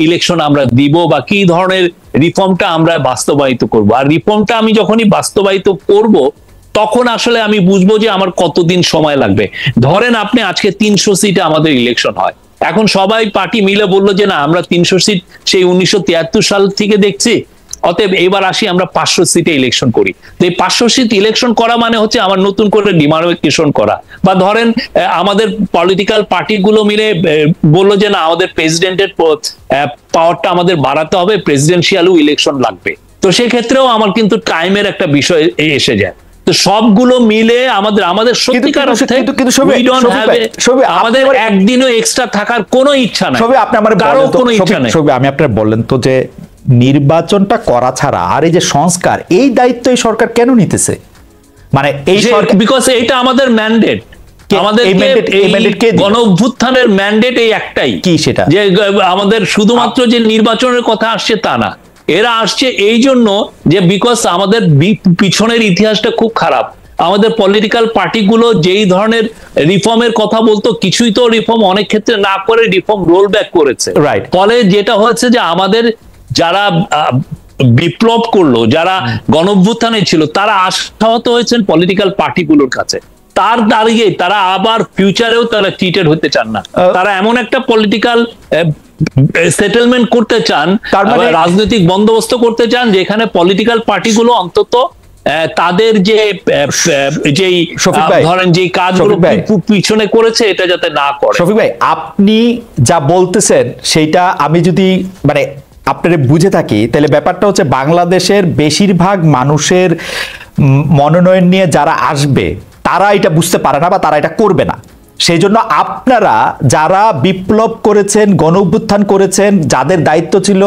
Election আমরা দিব বা কি ধরনের রিফর্মটা আমরা বাস্তবায়িত করব। আর রিফর্মটা আমি যখনই বাস্তবায়িত করব তখন আসলে আমি বুঝবো যে আমার কতদিন সময় লাগবে। ধরেন আপনি আজকে 300 সিটে আমাদের ইলেকশন হয়, এখন সবাই পার্টি মিলে বললো যে না আমরা 300 সিট সেই 1973 সাল থেকে দেখছি, অতএব এবার আসি আমরা 500 সিটে ইলেকশন করি। তো এই 500 সিট ইলেকশন করা মানে হচ্ছে আমার নতুন করে ডিমার্কেশন করা। বা ধরেন আমাদের পলিটিক্যাল পার্টিগুলো মিলে বললো যে না আমাদের প্রেসিডেন্টের পাওয়ারটা আমাদের বাড়াতে হবে, প্রেসিডেন্সিয়ালও ইলেকশন লাগবে। তো সেক্ষেত্রেও আমার কিন্তু টাইমের একটা বিষয় এসে যায়। তো সবগুলো মিলে আমাদের সত্যিকার অর্থে আমাদের একদিনও এক্সট্রা থাকার কোনো ইচ্ছা নাই, কারো কোনো ইচ্ছা নাই। আমি আপনার বললেন তো যে নির্বাচনটা করা ছাড়া আর এই যে সংস্কার, এই দায়িত্ব এই সরকার কেন নিতেছে? মানে এই বিকজ এইটা আমাদের ম্যান্ডেট, আমাদের গণ অভ্যুত্থানের ম্যান্ডেট এই একটাই। কি সেটা? যে আমাদের শুধুমাত্র যে নির্বাচনের কথা আসছে তা না, এরা আসছে এই জন্য যে বিকজ আমাদের পিছনের ইতিহাসটা খুব খারাপ। আমাদের পলিটিক্যাল পার্টিগুলো যেই ধরনের রিফর্মের কথা বলতো, কিছুই তো রিফর্ম অনেক ক্ষেত্রে না করে রিফর্ম রোল ব্যাক করেছে। ফলে যেটা হচ্ছে যে আমাদের যারা বিপ্লব করলো, যারা গণঅভ্যুত্থানে ছিল, তারা আশাহত হয়েছেন পলিটিক্যাল পার্টিগুলোর কাছে। তার দাঁড়িয়ে তারা আবার ফিউচারেও তারা চিটেড হতে চান না। তারা এমন একটা পলিটিক্যাল সেটেলমেন্ট করতে চান, রাজনৈতিক বন্দোবস্ত করতে চান যেখানে পলিটিক্যাল পার্টিগুলো অন্তত তাদের যে ধরেন যে কাজগুলো পিছনে করেছে এটা যাতে না করে। শফিক ভাই, আপনি যা বলতেছেন সেইটা আমি যদি মানে আপনারা বুঝে থাকি, তাহলে ব্যাপারটা হচ্ছে বাংলাদেশের বেশিরভাগ মানুষের মনোনয়ন নিয়ে যারা আসবে তারা এটা বুঝতে পারে না বা তারা এটা করবে না। সেই জন্য আপনারা যারা বিপ্লব করেছেন, গণ অভ্যুত্থান করেছেন, যাদের দায়িত্ব ছিল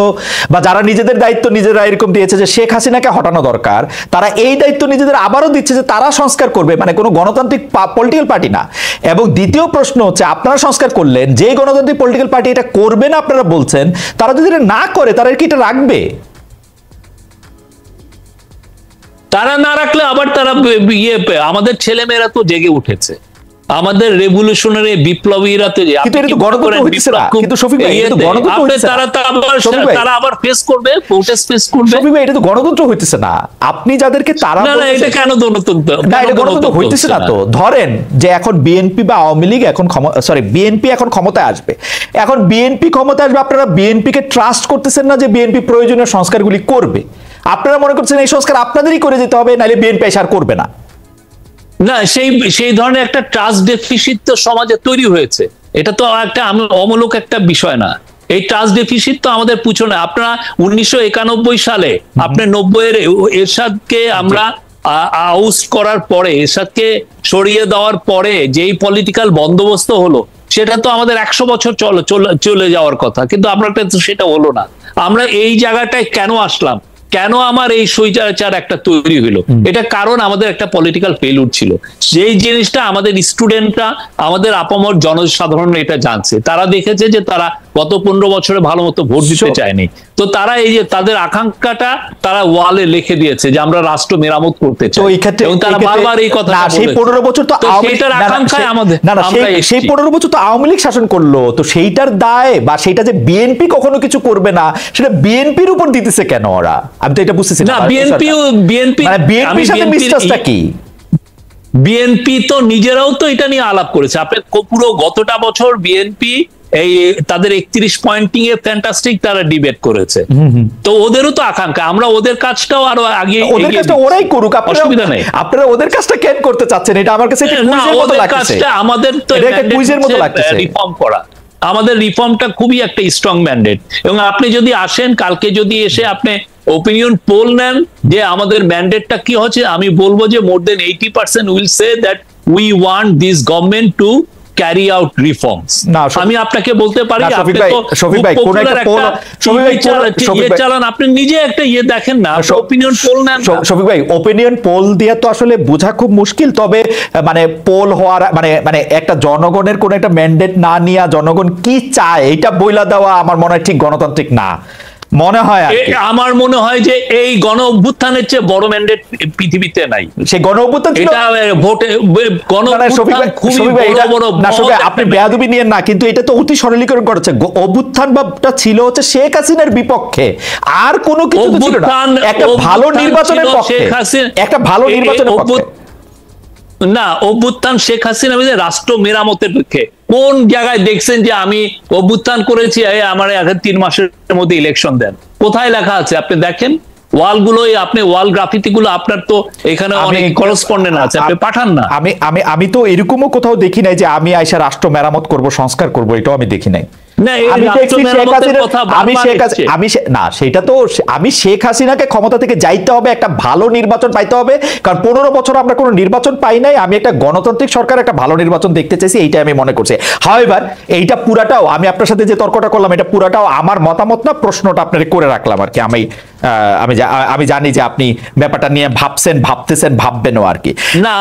বা যারা নিজেদের দায়িত্ব নিজেরা এরকম দিয়েছে যে শেখ হাসিনাকে হটানো দরকার, তারা এই দায়িত্ব নিজেদের আবারও দিচ্ছে যে তারা সংস্কার করবে, মানে কোনো গণতান্ত্রিক পলিটিক্যাল পার্টি না। এবং দ্বিতীয় প্রশ্ন হচ্ছে, আপনারা সংস্কার করলেন, যে গণতান্ত্রিক পলিটিক্যাল পার্টি এটা করবে না আপনারা বলছেন, তারা যদি এটা না করে তারা কি এটা রাখবে? তারা না রাখলে আবার তারা আমাদের ছেলেমেয়েরা তো জেগে উঠেছে, আমাদের রেভলিউশনারি বিপ্লবীরা তো তারা আবার ফেস করবে, প্রোটেস্ট ফেস করবে। এটা তো গণতন্ত্র হইতেছে না। আপনি যাদেরকে তারা এটা কেন গণতন্ত্র? না, এটা গণতন্ত্র হইতেছে না। তো ধরেন যে এখন বিএনপি বা আওয়ামী লীগ এখন বিএনপি এখন ক্ষমতায় আসবে, এখন বিএনপি ক্ষমতায় আসবে, আপনারা বিএনপি কে ট্রাস্ট করতেছেন না যে বিএনপি প্রয়োজনীয় সংস্কারগুলি করবে। আপনারা মনে করছেন এই সংস্কার আপনাদেরই করে যেতে হবে, নাহলে বিএনপি আর করবে না। না, সেই ধরনের একটা ট্রাস্ট ডেফিসিট তো সমাজে তৈরি হয়েছে। এটা তো একটা অমূলক একটা বিষয় না। এই ট্রাস্ট ডেফিসিট তো আমাদের পিছনে। আপনারা 1991 সালে আপনার 90-এর এরশাদকে আমরা আউস্ট করার পরে, এরশাদকে সরিয়ে দেওয়ার পরে যেই পলিটিক্যাল বন্দোবস্ত হলো, সেটা তো আমাদের 100 বছর চলে যাওয়ার কথা, কিন্তু আমরা সেটা হলো না। আমরা এই জায়গাটায় কেন আসলাম, কেন আমার এই স্বৈরাচার একটা তৈরি হলো? এটা কারণ আমাদের একটা পলিটিক্যাল ফেলিউর ছিল। সেই জিনিসটা আমাদের স্টুডেন্টরা, আমাদের আপামর জনসাধারণ এটা জানছে। তারা দেখেছে যে তারা গত 15 বছরে ভালো মতো ভোট দিতে চায়নি, তো তারা এই যে তাদের আকাঙ্ক্ষাটা তারা ওয়ালে লিখে দিয়েছে যে আমরা রাষ্ট্র মেরামত করতে চাই, এবং তারা বারবার এই কথা বলে। সেই 15 বছর তো সেইটার আকাঙ্ক্ষায় আমাদের সেই 15 বছর তো আওয়ামী লীগ শাসন করলো, তো সেইটার দায় বা সেইটা যে বিএনপি কখনো কিছু করবে না, সেটা বিএনপির উপর দিতেছে কেন ওরা? আমি তো এটা বুঝতেছি না। বিএনপির সাথে মিস্টারটা কি? বিএনপি তো নিজেরাও তো এটা নিয়ে আলাপ করেছে। আপনি পুরো গতটা বছর বিএনপি এই তাদের 31 পয়েন্টিং এ ফ্যান্টাস্টিক তারা ডিবেট করেছে। তো ওদেরও তো আকাঙ্ক্ষা আমরা ওদের কাজটাও আরো আগে, ওদের কাজটা ওরাই করুক, অসুবিধা নেই। আপনারা ওদের কাজটা কেন করতে চাচ্ছেন? এটা আমার কাছে কুইজের মতো লাগছে। আমাদের তো এটা কুইজের মতো লাগছে। রিফর্ম করা, আমাদের রিফর্মটা খুবই একটা স্ট্রং ম্যান্ডেট। এবং আপনি যদি আসেন কালকে, যদি এসে আপনি ওপিনিয়ন পোল নেন যে আমাদের ম্যান্ডেটটা কি হচ্ছে, আমি বলবো যে মোর দেন 80% will say that we want this government to carry out reforms. আমি আপনাকে বলতে পারি, আপনি নিজে একটা দেখেন না, ওপিনিয়ন পোল নেন। শফিক ভাই, ওপিনিয়ন পোল দিয়ে তো আসলে বোঝা খুব মুশকিল। তবে মানে পোল হওয়ার মানে একটা জনগণের কোন একটা ম্যান্ডেট না নিয়ে জনগণ কি চায় এটা বইলা দেওয়া আমার মনে হয় ঠিক গণতান্ত্রিক না। মনে হয় আর কি। আমার মনে হয় যে এই গণ অভ্যুত্থানের চেয়ে বড় ম্যান্ডেট পৃথিবীতে নাই। সেই গণ অভ্যুত্থান ছিল, এটা ভোটে গণ অভ্যুত্থান খুবই বড় বড় না শফিক ভাই, আপনি বেয়াদবি নিয়েন না, কিন্তু এটা তো অতি সরলীকরণ করেছে। অভ্যুত্থান ভাবটা ছিল হচ্ছে শেখ হাসিনার বিপক্ষে, আর কোনো কিছু তো ছিল না। একটা ভালো নির্বাচনের পক্ষে, একটা ভালো নির্বাচনের পক্ষে না। অভ্যুত্থান শেখ হাসিনা রাষ্ট্র মেরামতের পক্ষে। কোন জায়গায় দেখছেন যে আমি অভ্যুত্থান করেছি আমার 3 মাসের মধ্যে ইলেকশন দেন? কোথায় লেখা আছে আপনি দেখেন। ওয়ালগুলোই আপনি ওয়াল গ্রাফিতি গুলো আপনার তো এখানে অনেক করসপন্ডেন্ট আছে, আপনি পাঠান না। আমি তো এরকমও কোথাও দেখি নাই যে আমি আইসা রাষ্ট্র মেরামত করব, সংস্কার করব, এটাও আমি দেখি নাই। আমি শেখ হাসিনাকে ক্ষমতা থেকে যাইতে হবে, একটা ভালো নির্বাচন পাইতে হবে, কারণ 15 বছর আমরা কোনো নির্বাচন পাই নাই। আমি একটা গণতান্ত্রিক সরকার, একটা ভালো নির্বাচন দেখতে চাইছি, এইটা আমি মনে করছি। হাওয়েভার এইটা পুরাটাও, আমি আপনার সাথে যে তর্কটা করলাম, এটা পুরাটাও আমার মতামত না, প্রশ্নটা আপনাকে করে রাখলাম আর কি। আমি জানি যে আপনি ব্যাপারটা নিয়ে ভাবতেছেন, ভাববেনও আর কি। না,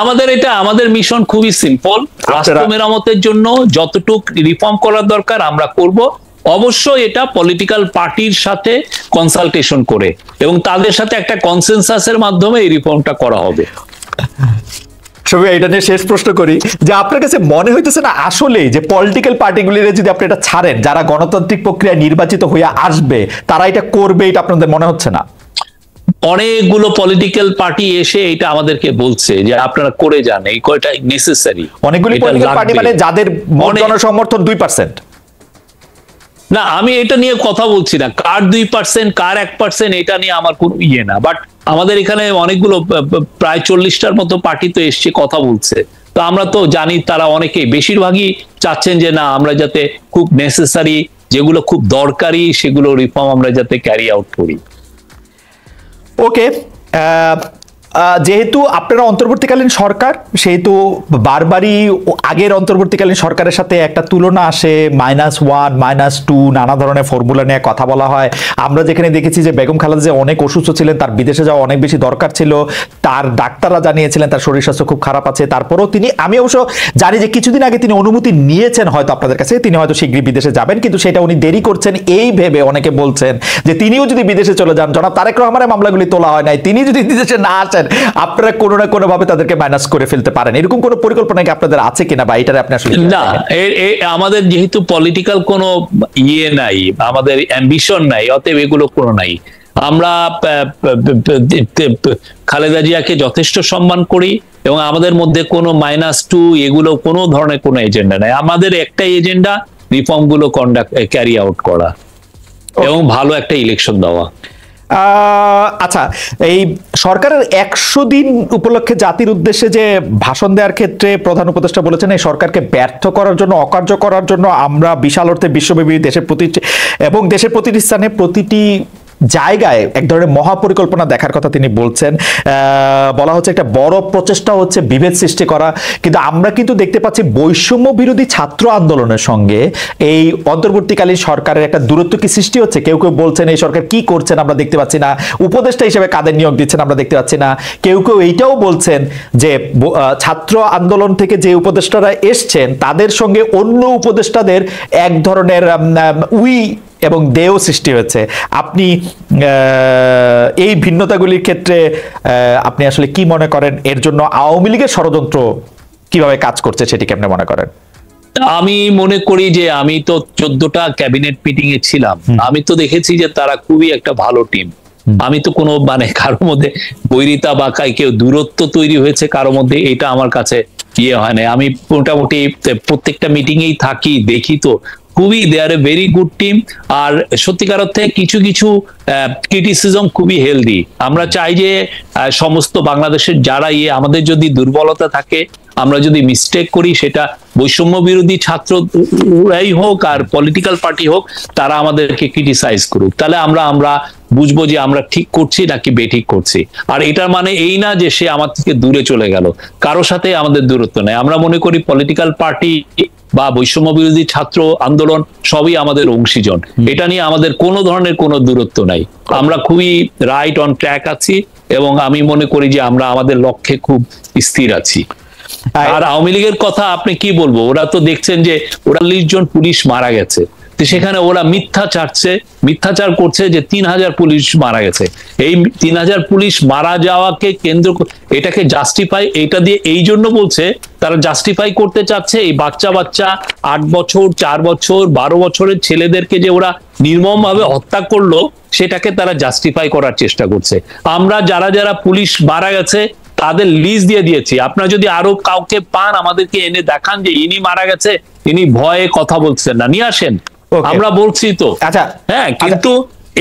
আমাদের মিশন খুবই সিম্পল। রাষ্ট্র মেরামতের জন্য যতটুক রিফর্ম করার দরকার আমরা করব, অবশ্যই এটা পলিটিক্যাল পার্টির সাথে কনসালটেশন করে এবং তাদের সাথে একটা কনসেনসাসের মাধ্যমে এই রিফর্মটা করা হবে। এটা নিয়ে শেষ প্রশ্ন করি যে আপনার কাছে মনে হইতেছে না আসলে যে পলিটিক্যাল পার্টিগুলির যদি আপনি এটা ছাড়েন, যারা গণতান্ত্রিক প্রক্রিয়ায় নির্বাচিত হয়ে আসবে তারা এটা করবে, এটা আপনাদের মনে হচ্ছে না? অনেকগুলো পলিটিক্যাল পার্টি এসে এটা আমাদেরকে বলছে যে আপনারা করে যান, এই কয়টা নেসেসারি। অনেকগুলি পলিটিক্যাল পার্টি মানে যাদের জনসমর্থন 2%? না, আমি এটা নিয়ে কথা বলছি না, কার 2% কার 1%, এটা নিয়ে আমার কোনো না। বাট আমাদের এখানে অনেকগুলো প্রায় 40টার মতো পার্টি তো এসছে, কথা বলছে। তো আমরা তো জানি তারা অনেকেই, বেশিরভাগই চাচ্ছেন যে না, আমরা যাতে খুব নেসেসারি, যেগুলো খুব দরকারি, সেগুলো রিফর্ম আমরা যাতে ক্যারি আউট করি। ওকে, যেহেতু আপনারা অন্তর্বর্তীকালীন সরকার, সেহেতু বারবারই আগের অন্তর্বর্তীকালীন সরকারের সাথে একটা তুলনা আসে, -1 -2 নানা ধরনের ফর্মুলা নিয়ে কথা বলা হয়। আমরা যেখানে দেখেছি যে বেগম খালেদা জিয়া অনেক অসুস্থ ছিলেন, তার বিদেশে যাওয়া অনেক বেশি দরকার ছিল, তার ডাক্তাররা জানিয়েছিলেন তার শরীর স্বাস্থ্য খুব খারাপ আছে, তারপরেও তিনি, আমি অবশ্য জানি যে কিছুদিন আগে তিনি অনুমতি নিয়েছেন হয়তো আপনাদের কাছে, তিনি হয়তো শীঘ্রই বিদেশে যাবেন, কিন্তু সেটা উনি দেরি করছেন এই ভেবে অনেকে বলছেন যে তিনিও যদি বিদেশে চলে যান, জনাব তারেক রহমানের মামলাগুলি তোলা হয় নাই, তিনি যদি বিদেশে না আসেন, আপনারা কোনো না কোনো ভাবে তাদেরকে মাইনাস করে ফেলতে পারেন। এরকম কোনো পরিকল্পনা কি আপনাদের আছে কিনা, বা এটারে আপনি আসলে? না, আমাদের যেহেতু পলিটিক্যাল কোনো নাই, আমাদের অ্যাম্বিশন নাই, অতএব এগুলো কোনো নাই। আমরা খালেদা জিয়াকে যথেষ্ট সম্মান করি এবং আমাদের মধ্যে কোনো -2 এগুলো কোনো ধরনের কোনো এজেন্ডা নাই। আমাদের একটাই এজেন্ডা, রিফর্ম গুলো ক্যারি আউট করা এবং ভালো একটা ইলেকশন দেওয়া। আচ্ছা, এই সরকারের 100 দিন উপলক্ষে জাতির উদ্দেশ্যে যে ভাষণ দেওয়ার ক্ষেত্রে প্রধান উপদেষ্টা বলেছেন এই সরকারকে ব্যর্থ করার জন্য, অকার্য করার জন্য আমরা বিশাল অর্থে বিশ্বব্যাপী দেশের প্রতিটি স্থানে প্রতিটি জায়গায় এক ধরনের মহাপরিকল্পনা দেখার কথা তিনি বলছেন। বলা হচ্ছে একটা বড় প্রচেষ্টা হচ্ছে বিভেদ সৃষ্টি করা, কিন্তু আমরা কিন্তু দেখতে পাচ্ছি বৈষম্য বিরোধী ছাত্র আন্দোলনের সঙ্গে এই অন্তর্বর্তীকালীন সরকারের একটা দূরত্ব কি সৃষ্টি হচ্ছে? কেউ কেউ বলছেন এই সরকার কি করছেন আমরা দেখতে পাচ্ছি না, উপদেষ্টা হিসেবে কাদের নিয়োগ দিচ্ছেন আমরা দেখতে পাচ্ছি না। কেউ কেউ এইটাও বলছেন যে ছাত্র আন্দোলন থেকে যে উপদেষ্টারা এসছেন তাদের সঙ্গে অন্য উপদেষ্টাদের এক ধরনের এবং দেও সৃষ্টি হয়েছে। আপনি এই ভিন্নতাগুলির ক্ষেত্রে আপনি আসলে কি মনে করেন? এর জন্য আওয়ামী লীগের ষড়যন্ত্র কিভাবে কাজ করছে সেটি কেমনে মনে করেন? আমি মনে করি যে আমি তো 14টা ক্যাবিনেট মিটিং এ ছিলাম, আমি তো দেখেছি যে তারা খুবই একটা ভালো টিম। আমি তো কোনো কারোর মধ্যে বৈরিতা বা কেউ দূরত্ব তৈরি হয়েছে কারোর মধ্যে, এটা আমার কাছে হয় না। আমি মোটামুটি প্রত্যেকটা মিটিং এই থাকি, দেখি, তো খুবই দে আর এ ভেরি গুড টিম। আর সত্যিকার অর্থে কিছু কিছু ক্রিটিসিজম খুবই হেলদি। আমরা চাই যে সমস্ত বাংলাদেশের যারা আমাদের যদি দুর্বলতা থাকে, আমরা যদি মিস্টেক করি, সেটা বৈষম্য বিরোধী ছাত্ররাই হোক আর পলিটিক্যাল পার্টি হোক, তারা আমাদেরকে ক্রিটিসাইজ করুক, তাহলে আমরা বুঝবো যে আমরা ঠিক করছি নাকি বেঠিক করছি। আর এটার মানে এই না যে সে আমার থেকে দূরে চলে গেল, কারোর সাথে আমাদের দূরত্ব নেই। আমরা মনে করি পলিটিক্যাল পার্টি বা বৈষম্য বিরোধী ছাত্র আন্দোলন সবই আমাদের অংশীজন, এটা নিয়ে আমাদের কোনো ধরনের কোনো দূরত্ব নাই। আমরা খুবই রাইট অন ট্র্যাক আছি এবং আমি মনে করি যে আমরা আমাদের লক্ষ্যে খুব স্থির আছি। আর আওয়ামী লীগের কথা আপনি কি বলবো, ওরা তো দেখছেন যে 40 জন পুলিশ মারা গেছে, তো সেখানে ওরা মিথ্যাচার করছে যে 3000 পুলিশ মারা গেছে। এই 3000 পুলিশ মারা যাওয়াকে কেন্দ্র এটাকে জাস্টিফাই, এটা দিয়ে এই জন্য বলছে, তারা জাস্টিফাই করতে চাচ্ছে এই বাচ্চা 8 বছর 4 বছর 12 বছরের ছেলেদেরকে যে ওরা নির্মম ভাবে হত্যা করলো, সেটাকে তারা জাস্টিফাই করার চেষ্টা করছে। আমরা যারা যারা পুলিশ মারা গেছে তাদের লিস্ট দিয়ে দিয়েছি, আপনারা যদি আরো কাউকে পান আমাদেরকে এনে দেখান যে ইনি মারা গেছে, ইনি ভয়ে কথা বলছেন না, নিয়ে আসেন, আমরা বলছি তো। আচ্ছা, হ্যাঁ, কিন্তু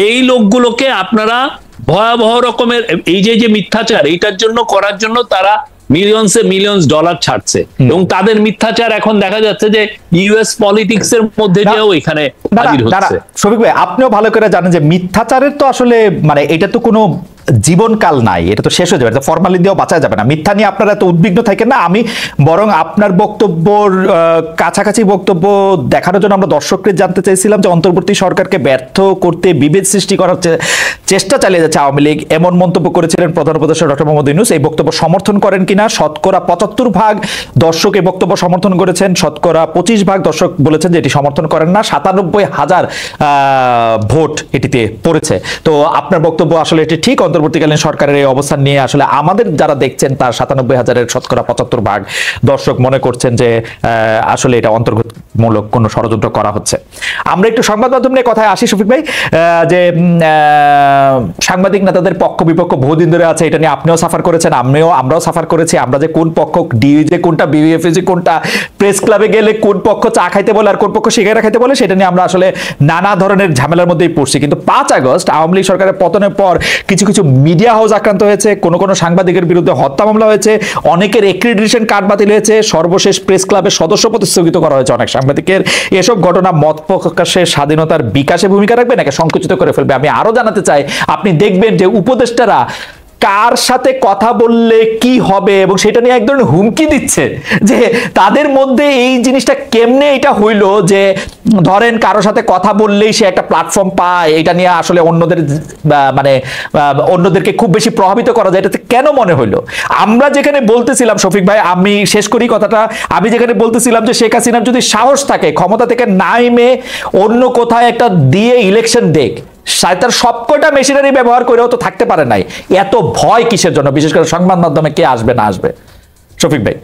এই লোকগুলোকে আপনারা ভয়াবহ রকমের এই যে মিথ্যাচার এইটার জন্য করার জন্য তারা মিলিয়নস ডলার ছাড়ছে, এবং তাদের মিথ্যাচার এখন দেখা যাচ্ছে যে ইউএস পলিটিক্স এর মধ্যে দিয়েও এখানে হাজির হচ্ছে। শফিক ভাই, আপনিও ভালো করে জানেন যে মিথ্যাচারের তো আসলে মানে এটা তো কোনো জীবনকাল নাই, এটা তো শেষ হয়ে যাবে, ফরমালিন দিয়েও বাঁচা যাবে না। মিথ্যা নিয়ে আপনারা এত উদ্বিগ্ন থাকেন না। আমি বরং আপনার বক্তব্যর কাছাকাছি বক্তব্য দেখানোর জন্য আমরা দর্শকদের জানতে চাইছিলাম যে অন্তর্বর্তী সরকারকে ব্যর্থ করতে বিভেদ সৃষ্টি করার চেষ্টা চালিয়ে যাচ্ছে আওয়ামী লীগ, এমন মন্তব্য করেছিলেন প্রধান উপদেষ্টা ডক্টর মোহাম্মদ ইউনূস। এই বক্তব্য সমর্থন করেন কিনা? শতকরা 75% দর্শক এই বক্তব্য সমর্থন করেছেন, শতকরা 25% দর্শক বলেছেন যে এটি সমর্থন করেন না। 97,000 ভোট এটিতে পড়েছে। তো আপনার বক্তব্য আসলে এটি ঠিক, অন্তর্বর্তীকালীন সরকারের এই অবস্থান নিয়ে আসলে আমাদের যারা দেখছেন তার 97,000-এর শতকরা 75% দর্শক মনে করছেন যে আসলে এটা অন্তর্ভুক্তিমূলক কোনো ষড়যন্ত্র করা হচ্ছে। আমরা একটু সংবাদ মাধ্যম নিয়ে কথায় আসি শফিক ভাই, যে সাংবাদিক নেতাদের পক্ষ বিপক্ষ বহুদিন ধরে আছে, এটা নিয়ে আপনিও সাফার করেছেন, আমরাও সাফার করেছি। আমরা যে কোন পক্ষ ডিইউজে কোনটা, বিএফএসি কোনটা, প্রেস ক্লাবে গেলে কোন পক্ষ চা খাইতে বলে আর কোন পক্ষ সিগারেট খাইতে বলে, সেটা নিয়ে আমরা আসলে নানা ধরনের ঝামেলার মধ্যেই পড়ছি। কিন্তু 5 আগস্ট আওয়ামী লীগ সরকারের পতনের পর কিছু কিছু মিডিয়া হাউস আক্রান্ত হয়েছে, কোন সাংবাদিকের বিরুদ্ধে হত্যা মামলা হয়েছে, অনেকের এক্রিডিটেশন কার্ড বাতিল হয়েছে, সর্বশেষ প্রেস ক্লাবের সদস্যপদ স্থগিত করা হয়েছে অনেক সাংবাদিকের। এসব ঘটনা মত প্রকাশের স্বাধীনতার বিকাশে ভূমিকা রাখবে নাকি সংকুচিত করে ফেলবে? আমি আরো জানাতে চাই, আপনি দেখবেন যে উপদেষ্টারা কার সাথে কথা বললে কি হবে এবং সেটা নিয়ে এক ধরনের হুমকি দিচ্ছে, যে তাদের মধ্যে এই জিনিসটা কেমনে এটা হইলো যে ধরেন কারো সাথে কথা বললেই সে একটা প্ল্যাটফর্ম পায়, এটা নিয়ে আসলে অন্যদেরকে খুব বেশি প্রভাবিত করা যায়, এটাতে কেন মনে হইলো? আমরা যেখানে বলতেছিলাম শফিক ভাই, আমি শেষ করি কথাটা, আমি যেখানে বলতেছিলাম যে শেখ হাসিনার যদি সাহস থাকে ক্ষমতা থেকে নাইমে অন্য কোথায় একটা দিয়ে ইলেকশন দেখ, তার সবকটা মেশিনারি ব্যবহার করেও তো থাকতে পারে নাই, এত ভয় কিসের জন্য? বিশেষ করে সংবাদ মাধ্যমে কে আসবে না আসবে? শফিক ভাই,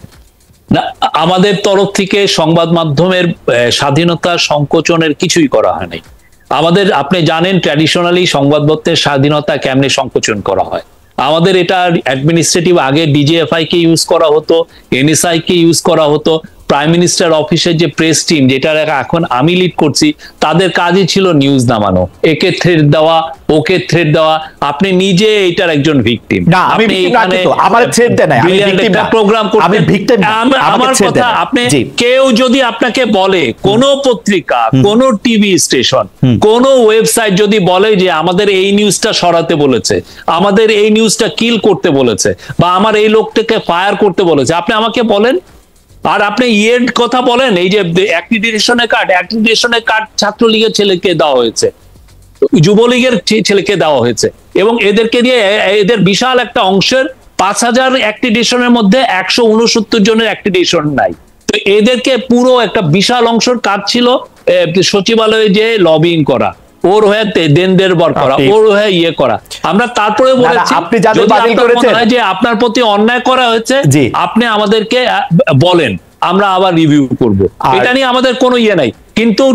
না, আমাদের তরফ থেকে সংবাদ মাধ্যমের স্বাধীনতা সংকোচনের কিছুই করা হয় নাই। আমাদের, আপনি জানেন ট্র্যাডিশনালি সংবাদপত্রের স্বাধীনতা কেমনে সংকোচন করা হয়। আমাদের এটা অ্যাডমিনিস্ট্রেটিভ, আগে ডিজিএফআই কে ইউজ করা হতো, এনএসআই কে ইউজ করা হতো, প্রাইম মিনিস্টার অফিসের যে প্রেস টিম, যেটা এখন আমি লিড করছি, তাদের কাজই ছিল নিউজ নামানো, একে থ্রেড দেওয়া, ওকে থ্রেড দেওয়া। আপনি নিজে এটার একজন ভিকটিম। আপনি প্রোগ্রাম করতেন, আমার কথা, আপনি কেউ যদি আপনাকে বলে, কোন পত্রিকা, কোন টিভি স্টেশন, কোন ওয়েবসাইট যদি বলে যে আমাদের এই নিউজটা সরাতে বলেছে, আমাদের এই নিউজটা কিল করতে বলেছে, বা আমার এই লোকটাকে ফায়ার করতে বলেছে, আপনি আমাকে বলেন। আর আপনি ইয়ের কথা বলেন, এই যে অ্যাক্রিডিটেশনের কার্ড ছাত্রলীগের ছেলেকে দেওয়া হয়েছে, যুবলীগের ছেলেকে দেওয়া হয়েছে, এবং এদেরকে দিয়ে এদের বিশাল একটা অংশের 5,000 অ্যাক্রিডিটেশনের মধ্যে 169 জনের অ্যাক্রিডিটেশন নাই। তো এদেরকে পুরো একটা বিশাল অংশের কাজ ছিল সচিবালয়ে যে লবিং করা, ওর হয়ে দেনদের বর করা, ওর হয়ে ইয়ে করা। আমরা তারপরে বলেছি যে আপনার প্রতি অন্যায় করা হয়েছে, আপনি আমাদেরকে বলেন, আমরা আবার রিভিউ করব। এটা নিয়ে আমাদের কোনো ইয়ে নাই। কিন্তু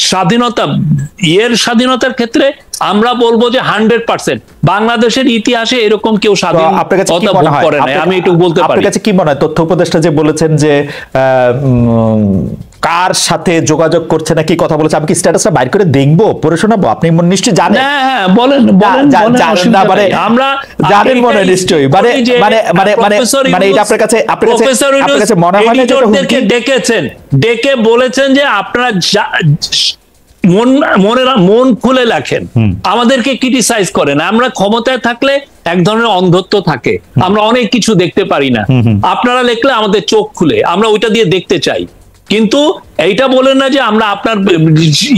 স্বাধীনতার ক্ষেত্রে আমরা বলবো যে 100% বাংলাদেশের ইতিহাসে এরকম কেউ স্বাধীনতা ভোগ করে না, আমি একটু বলতে পারি। আপনার কাছে কি মনে হয়, তথ্য উপদেষ্টা যে বলেছেন যে কার সাথে যোগাযোগ করছে না, কি কথা বলেছে, আমি কি স্ট্যাটাসটা বাইর করে দেখবো, পড়ে শোনাবো? আপনি নিশ্চয়ই জানেন। হ্যাঁ, বলেন। আমরা জানেন মনে নিশ্চয়ই, এটা আপনার কাছে মনে হয় না যে ডেকে বলেছেন যে আপনারা মন খুলে লেখেন, আমাদেরকে ক্রিটিসাইজ করেন। আমরা ক্ষমতায় থাকলে এক ধরনের অন্ধত্ব থাকে, আমরা অনেক কিছু দেখতে পারি না। আপনারা লিখলে আমাদের চোখ খুলে, আমরা ওইটা দিয়ে দেখতে চাই। কিন্তু এইটা বলেন না যে আমরা আপনার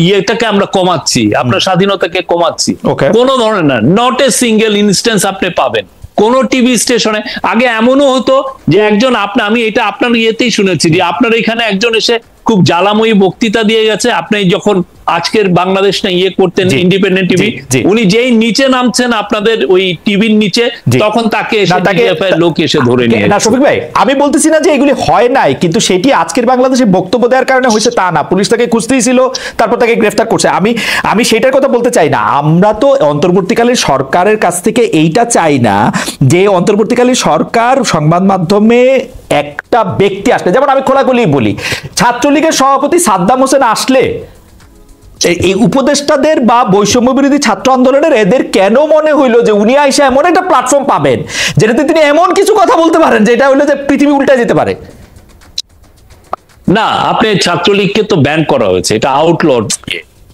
ইয়েটাকে আমরা কমাচ্ছি, আপনার স্বাধীনতাকে কমাচ্ছি, কোন ধরনের না। নট এ সিঙ্গেল ইনস্টেন্স আপনি পাবেন কোন টিভি স্টেশনে। আগে এমনও হতো যে একজন, আমি এটা আপনার ইয়েতেই শুনেছি যে আপনার এখানে একজন এসে খুব জ্বালাময়ী বক্তৃতা দিয়ে গেছে। আপনি যখন আজকের বাংলাদেশ না করতেন জি, ইন্ডিপেন্ডেন্ট টিভি, জি। উনি যেই নিচে নামছেন আপনাদের ওই টিভির নিচে, জি। তখন তাকে না, লোক এসে ধরে নিয়ে না শফিক ভাই, আমি বলতেছি না যে এগুলি হয় নাই, কিন্তু সেটি আজকের বাংলাদেশে বক্তব্য দেওয়ার কারণে হয়েছে তা না। পুলিশ তাকে খুঁজতেই ছিল, তারপর তাকে গ্রেফতার করছে। আমি সেটার কথা বলতে চাই না। আমরা তো অন্তর্বর্তীকালীন সরকারের কাছ থেকে এইটা চাই না যে অন্তর্বর্তীকালীন সরকার সংবাদ মাধ্যমে একটা ব্যক্তি আসলে, যেমন আমি খোলাখুলি বলি, ছাত্রলীগের সভাপতি সাদ্দাম হোসেন আসলে এই উপদেষ্টাদের বা বৈষম্য বিরোধী ছাত্র আন্দোলনের এদের কেন মনে হইলো যে উনি আইসা এমন একটা প্ল্যাটফর্ম পাবেন যেটাতে তিনি এমন কিছু কথা বলতে পারেন যেটা হইলো যে পৃথিবী উল্টে যেতে পারে? না, আপনি ছাত্রলীগকে তো ব্যান করা হয়েছে, এটা আউটলড।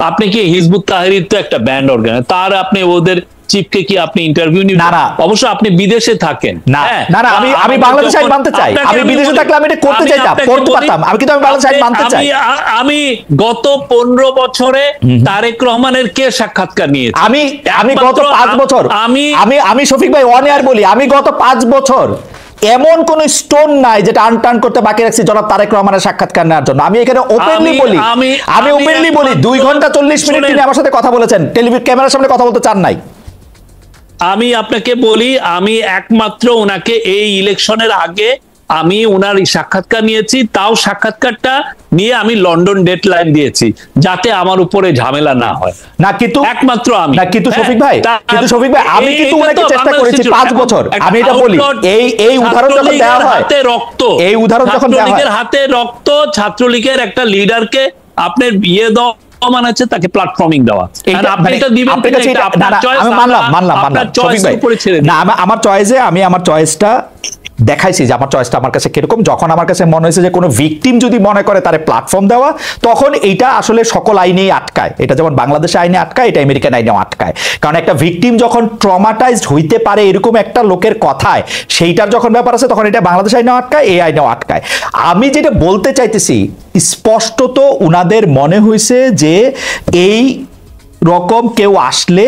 আপনি কি হিজবুত তাহরির তো একটা ব্যান্ড অর্গান, তার আপনি ওদের চিফকে কি আপনি ইন্টারভিউ নিবেন? না। অবশ্য আপনি বিদেশে থাকেন। না না না, আমি বাংলাদেশ আইন মানতে চাই। আমি বিদেশে থাকলে আমি এটা করতে চাইতাম, করতে পারতাম। আমি কিন্তু আমি বাংলাদেশ আইন মানতে চাই। আমি গত 15 বছরে তারেক রহমানের কে সাক্ষাৎকার নিয়েছি? আমি গত 5 বছর, আমি শফিক ভাই অন এয়ার বলি, আমি গত 5 বছর এমন কোন স্টোন নাই যেটা আনটার্ন করতে বাকি রাখছি জনাব তারেক রহমানের সাক্ষাৎকার নেওয়ার জন্য। আমি এখানে ওপেনলি বলি, আমি ওপেনলি বলি 2 ঘন্টা 40 মিনিট তিনি আমার সাথে কথা বলেছেন, টেলিভিশন ক্যামেরার সামনে কথা বলতে চান নাই। আমি আপনাকে বলি, আমি একমাত্র ওনাকে এই ইলেকশনের আগে আমি ওনার সাক্ষাৎকার নিয়েছি, তাও সাক্ষাৎকারটা নিয়ে আমি লন্ডন ডেডলাইন দিয়েছি যাতে আমার উপরে ঝামেলা না হয়। না কিন্তু একমাত্র আমি, না কিন্তু শফিক ভাই, আমি কিন্তু ওনাকে চেষ্টা করেছি 5 বছর। আমি এটা বলি, এই উদাহরণ যখন দেওয়া হয়, রক্ত, এই উদাহরণ যখন দেওয়া হয়, ছাত্রলীগের হাতে রক্ত, ছাত্রলীগের একটা লিডারকে আপনার বিয়ে দেওয়া মানাচ্ছে, তাকে প্ল্যাটফর্মিং দেওয়া। আপনি এটা দিবেন, আমি মানলাম শফিক ভাই। না, আমার চয়েসে আমি আমার চয়েসটা দেখাইছি যে আমার চয়েসটা আমার কাছে কিরকম। যখন আমার কাছে মনে হয়েছে যে কোনো ভিকটিম যদি মনে করে তার প্ল্যাটফর্ম দেওয়া, তখন এইটা আসলে সকল আইনেই আটকায়। এটা যেমন বাংলাদেশে আইনে আটকায়, এটা আমেরিকান আইনেও আটকায়। কারণ একটা ভিকটিম যখন ট্রমাটাইজড হইতে পারে এরকম একটা লোকের কথায়, সেইটার যখন ব্যাপার আছে, তখন এটা বাংলাদেশ আইনেও আটকায়, এই আইনেও আটকায়। আমি যেটা বলতে চাইতেছি, স্পষ্টত উনাদের মনে হয়েছে যে এই রকম কেউ আসলে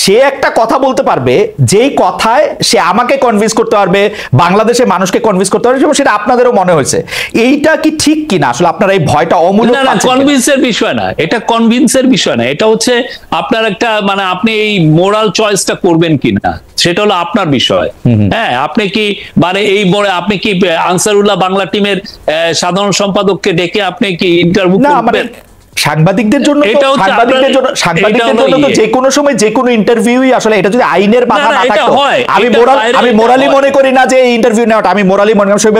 সে একটা কথা বলতে পারবে, যেই কথায় সে আমাকে কনভিন্স করতে পারবে, বাংলাদেশের মানুষকে কনভিন্স করতে পারবে, সেটা আপনাদেরও মনে হয়েছে। এইটা কি ঠিক কিনা আসলে? আপনারা এই ভয়টা অমূলক না, কনভিন্সের বিষয় না, এটা কনভিন্সের বিষয় না, এটা হচ্ছে আপনার একটা মানে আপনি এই মোরাল চয়েসটা করবেন কিনা, সেটা হলো আপনার বিষয়। হ্যাঁ, আপনি কি মানে আপনি কি আনসারুল্লাহ বাংলা টিমের সাধারণ সম্পাদককে ডেকে আপনি কি ইন্টারভিউ করবেন? সাংবাদিকদের জন্য তো যে কোনো সময় যে কোনো ইন্টারভিউই আসলে, এটা যদি আইনের বাধা না থাকতো, আমি মোরালি মনে করি না যে এই ইন্টারভিউ নেওয়াটা, আমি মোরালি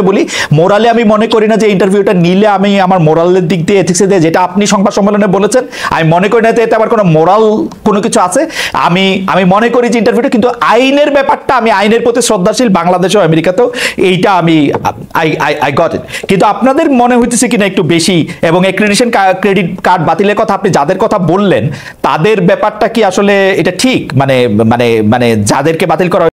বলি, মোরালি আমি মনে করি না যে ইন্টারভিউটা নিলে আমি আমার মোরালের দিক দিয়ে, এথিক্সের দিয়ে, যেটা আপনি সংবাদ সম্মেলনে বলেছেন, আমি মনে করি না যে এতে আমার কোনো মোরাল কোনো কিছু আছে। আমি মনে করি যে ইন্টারভিউটা, কিন্তু আইনের ব্যাপারটা, আমি আইনের প্রতি শ্রদ্ধাশীল, বাংলাদেশেও আমেরিকাতেও, এইটা আমি আই গট ইট। কিন্তু আপনাদের মনে হইতেছে কিনা একটু বেশি, এবং অ্যাক্রেডিটেশন ক্রেডিট কার্ড বাতিলের কথা আপনি যাদের কথা বললেন, তাদের ব্যাপারটা কি আসলে এটা ঠিক? মানে যাদেরকে বাতিল করা